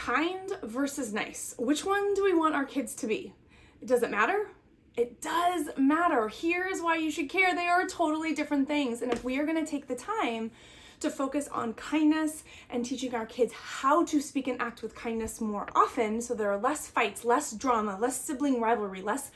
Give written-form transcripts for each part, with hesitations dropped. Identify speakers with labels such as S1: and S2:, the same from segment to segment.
S1: kind versus nice. Which one do we want our kids to be? Does it matter? It does matter. Here's why you should care. They are totally different things. And if we are going to take the time to focus on kindness and teaching our kids how to speak and act with kindness more often, so there are less fights, less drama, less sibling rivalry, less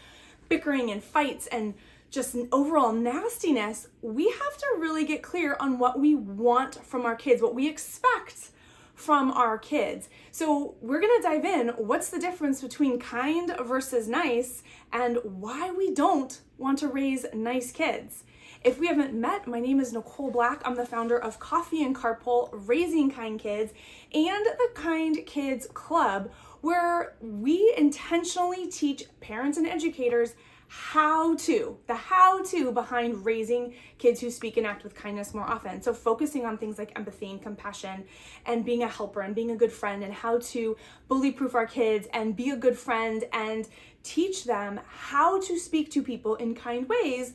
S1: bickering and fights and just an overall nastiness, we have to really get clear on what we want from our kids, what we expect from our kids. So we're gonna dive in. What's the difference between kind versus nice and why we don't want to raise nice kids? If we haven't met, my name is Nicole Black. I'm the founder of Coffee and Carpool, Raising Kind Kids, and the Kind Kids Club, where we intentionally teach parents and educators the how-to behind raising kids who speak and act with kindness more often. So focusing on things like empathy and compassion and being a helper and being a good friend and how to bully-proof our kids and be a good friend and teach them how to speak to people in kind ways,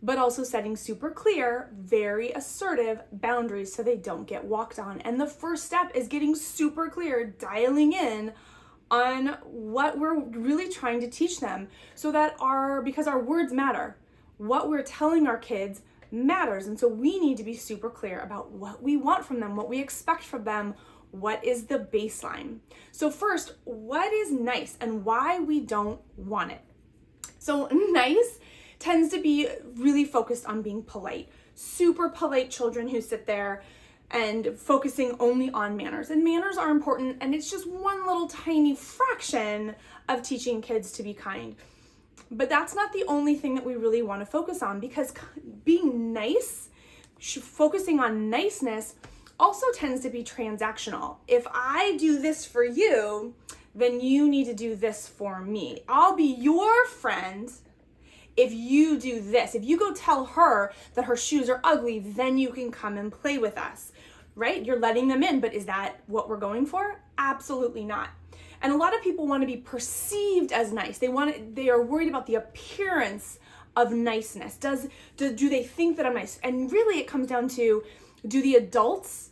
S1: but also setting super clear, very assertive boundaries so they don't get walked on. And the first step is getting super clear, dialing in on what we're really trying to teach them so that because our words matter, what we're telling our kids matters. And so we need to be super clear about what we want from them, what we expect from them, what is the baseline. So first, what is nice and why we don't want it? So nice tends to be really focused on being polite, super polite children who sit there and focusing only on manners. And manners are important, and it's just one little tiny fraction of teaching kids to be kind. But that's not the only thing that we really want to focus on, because being nice, focusing on niceness, also tends to be transactional. If I do this for you, then you need to do this for me. I'll be your friend if you do this. If you go tell her that her shoes are ugly, then you can come and play with us, right? You're letting them in, but is that what we're going for? Absolutely not. And a lot of people want to be perceived as nice. They are worried about the appearance of niceness. Do they think that I'm nice? And really it comes down to, do the adults,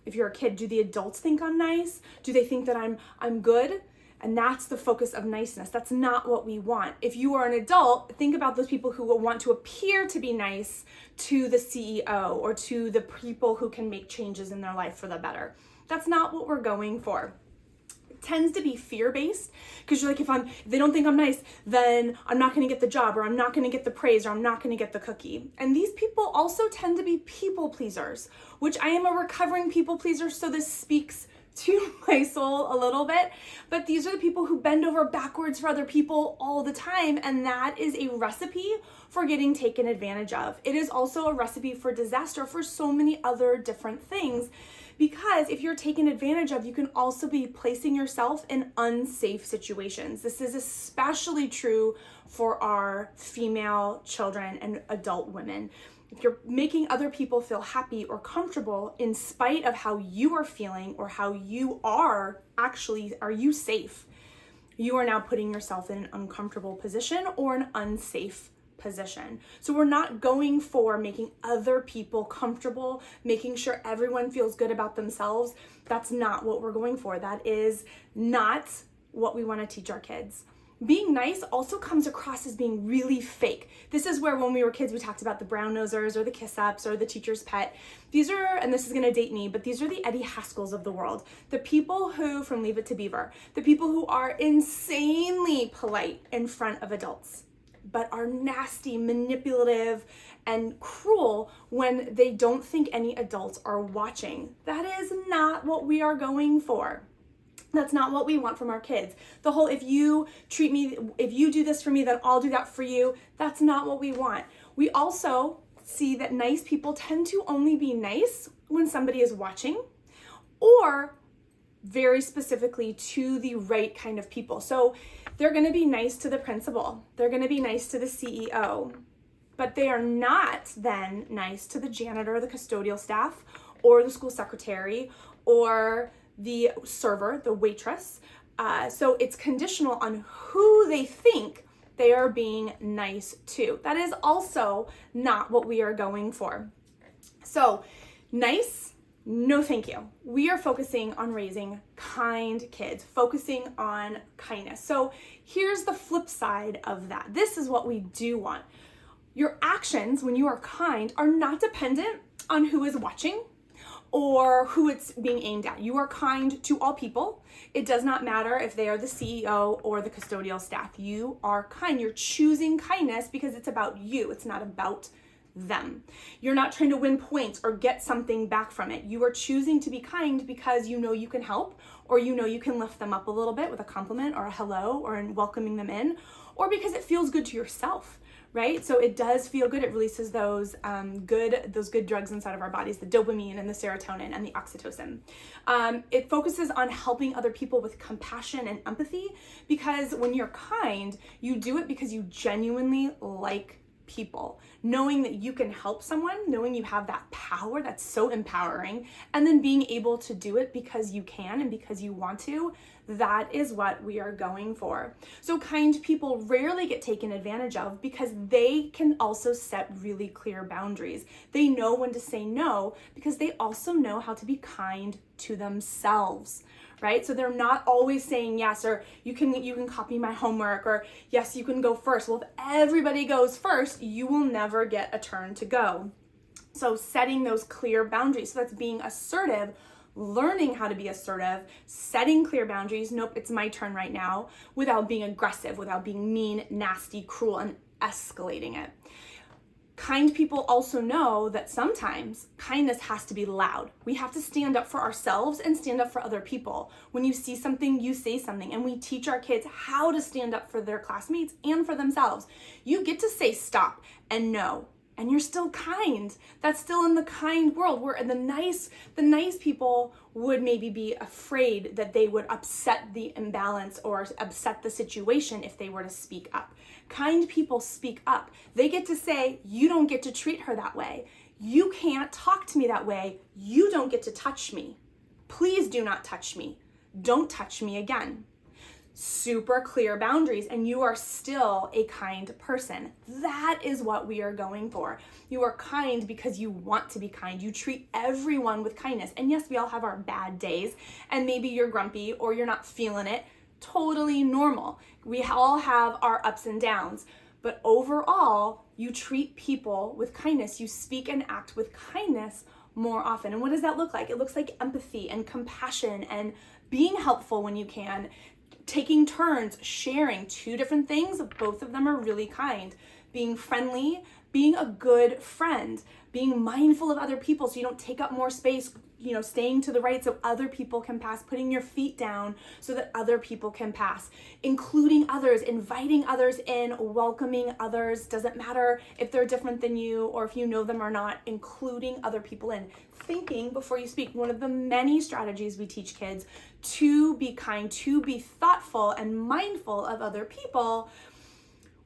S1: if you're a kid, do the adults think I'm nice? Do they think that I'm good? And that's the focus of niceness. That's not what we want. If you are an adult, think about those people who will want to appear to be nice to the CEO or to the people who can make changes in their life for the better. That's not what we're going for. It tends to be fear-based, because you're like, if they don't think I'm nice, then I'm not going to get the job, or I'm not going to get the praise, or I'm not going to get the cookie. And these people also tend to be people pleasers, which I am a recovering people pleaser, so this speaks to my soul a little bit, but these are the people who bend over backwards for other people all the time, and that is a recipe for getting taken advantage of. It is also a recipe for disaster for so many other different things, because if you're taken advantage of, you can also be placing yourself in unsafe situations. This is especially true for our female children and adult women. If you're making other people feel happy or comfortable in spite of how you are feeling or how you are you safe? You are now putting yourself in an uncomfortable position or an unsafe position. So we're not going for making other people comfortable, making sure everyone feels good about themselves. That's not what we're going for. That is not what we want to teach our kids. Being nice also comes across as being really fake. This is where when we were kids, we talked about the brown nosers or the kiss-ups or the teacher's pet. These are, and this is gonna date me, but these are the Eddie Haskells of the world. The people who, from Leave It to Beaver, the people who are insanely polite in front of adults, but are nasty, manipulative, and cruel when they don't think any adults are watching. That is not what we are going for. That's not what we want from our kids. The whole, if you do this for me, then I'll do that for you. That's not what we want. We also see that nice people tend to only be nice when somebody is watching, or very specifically to the right kind of people. So they're going to be nice to the principal. They're going to be nice to the CEO, but they are not then nice to the janitor, the custodial staff, or the school secretary, or the server, the waitress. So it's conditional on who they think they are being nice to. That is also not what we are going for. So nice No, thank you. We are focusing on raising kind kids, focusing on kindness. So here's the flip side of that. This is what we do want. Your actions, when you are kind, are not dependent on who is watching or who it's being aimed at. You are kind to all people. It does not matter if they are the CEO or the custodial staff. You are kind. You're choosing kindness because it's about you. It's not about them. You're not trying to win points or get something back from it. You are choosing to be kind because you know you can help, or you know you can lift them up a little bit with a compliment or a hello or in welcoming them in, or because it feels good to yourself, right? So it does feel good. It releases those good drugs inside of our bodies, the dopamine and the serotonin and the oxytocin. It focuses on helping other people with compassion and empathy, because when you're kind, you do it because you genuinely like people, knowing that you can help someone, knowing you have that power, that's so empowering, and then being able to do it because you can and because you want to. That is what we are going for. So kind people rarely get taken advantage of because they can also set really clear boundaries. They know when to say no because they also know how to be kind to themselves, right? So they're not always saying yes, or you can copy my homework, or yes, you can go first. Well, if everybody goes first, you will never get a turn to go. So setting those clear boundaries. So that's being assertive, learning how to be assertive, setting clear boundaries. Nope, it's my turn right now, without being aggressive, without being mean, nasty, cruel, and escalating it. Kind people also know that sometimes kindness has to be loud. We have to stand up for ourselves and stand up for other people. When you see something, you say something, and we teach our kids how to stand up for their classmates and for themselves. You get to say stop and no, and you're still kind. That's still in the kind world, where the nice people would maybe be afraid that they would upset the imbalance or upset the situation if they were to speak up. Kind people speak up. They get to say, you don't get to treat her that way. You can't talk to me that way. You don't get to touch me. Please do not touch me. Don't touch me again. Super clear boundaries, and you are still a kind person. That is what we are going for. You are kind because you want to be kind. You treat everyone with kindness. And yes, we all have our bad days, and maybe you're grumpy or you're not feeling it. Totally normal. We all have our ups and downs, but overall, you treat people with kindness. You speak and act with kindness more often. And what does that look like? It looks like empathy and compassion and being helpful when you can, taking turns, sharing. Two different things, both of them are really kind. Being friendly, being a good friend, being mindful of other people so you don't take up more space, staying to the right so other people can pass, putting your feet down so that other people can pass, including others, inviting others in, welcoming others. Doesn't matter if they're different than you or if you know them or not, including other people in. Thinking before you speak. One of the many strategies we teach kids to be kind, to be thoughtful and mindful of other people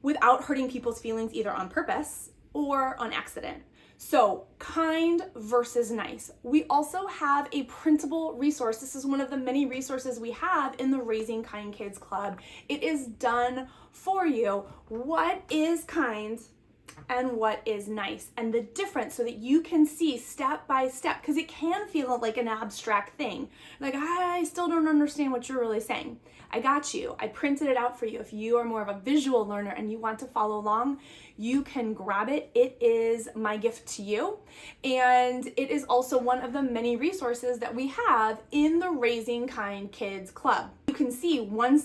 S1: without hurting people's feelings, either on purpose or on accident. So kind versus nice. We also have a printable resource. This is one of the many resources we have in the Raising Kind Kids Club. It is done for you. What is kind and what is nice, and the difference, so that you can see step by step, because it can feel like an abstract thing. Like, I still don't understand what you're really saying. I got you. I printed it out for you. If you are more of a visual learner and you want to follow along, you can grab it. It is my gift to you. And it is also one of the many resources that we have in the Raising Kind Kids Club. You can see one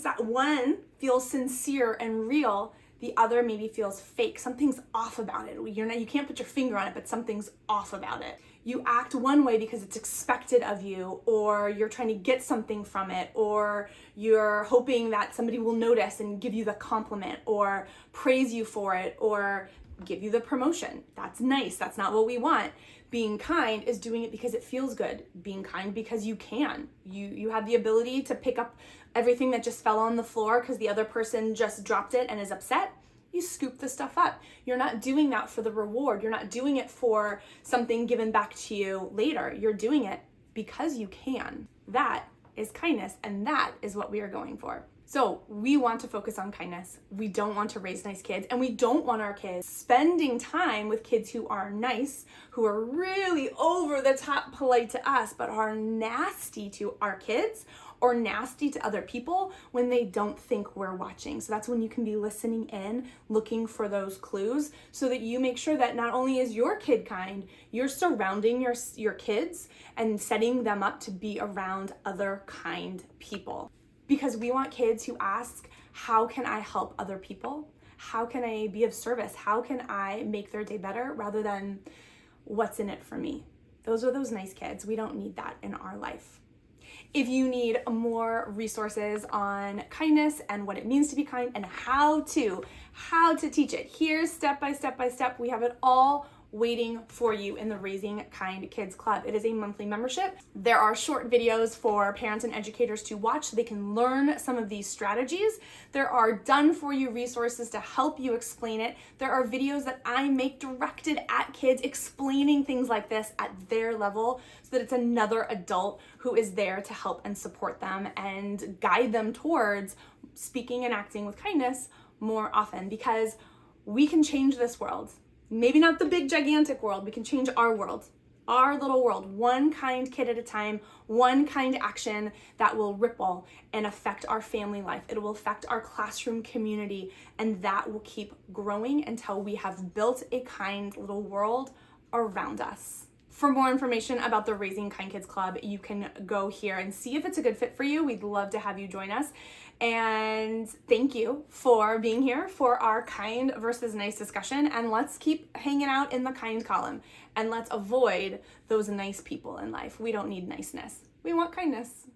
S1: feels sincere and real, the other maybe feels fake. Something's off about it. You can't put your finger on it, but something's off about it. You act one way because it's expected of you, or you're trying to get something from it, or you're hoping that somebody will notice and give you the compliment or praise you for it or give you the promotion. That's nice. That's not what we want. Being kind is doing it because it feels good. Being kind because you can. You have the ability to pick up everything that just fell on the floor because the other person just dropped it and is upset. You scoop the stuff up. You're not doing that for the reward. You're not doing it for something given back to you later. You're doing it because you can. That is kindness, and that is what we are going for. So we want to focus on kindness. We don't want to raise nice kids, and we don't want our kids spending time with kids who are nice, who are really over the top polite to us, but are nasty to our kids or nasty to other people when they don't think we're watching. So that's when you can be listening in, looking for those clues so that you make sure that not only is your kid kind, you're surrounding your kids and setting them up to be around other kind people. Because we want kids who ask, how can I help other people? How can I be of service? How can I make their day better rather than what's in it for me? Those are those nice kids. We don't need that in our life. If you need more resources on kindness and what it means to be kind and how to teach it, here's step by step. We have it all waiting for you in the Raising Kind Kids Club. It is a monthly membership. There are short videos for parents and educators to watch so they can learn some of these strategies. There are done for you resources to help you explain it. There are videos that I make directed at kids explaining things like this at their level so that it's another adult who is there to help and support them and guide them towards speaking and acting with kindness more often, because we can change this world. Maybe not the big gigantic world, we can change our world, our little world, one kind kid at a time, one kind action that will ripple and affect our family life. It will affect our classroom community, and that will keep growing until we have built a kind little world around us. For more information about the Raising Kind Kids Club, you can go here and see if it's a good fit for you. We'd love to have you join us. And thank you for being here for our kind versus nice discussion. And let's keep hanging out in the kind column. And let's avoid those nice people in life. We don't need niceness. We want kindness.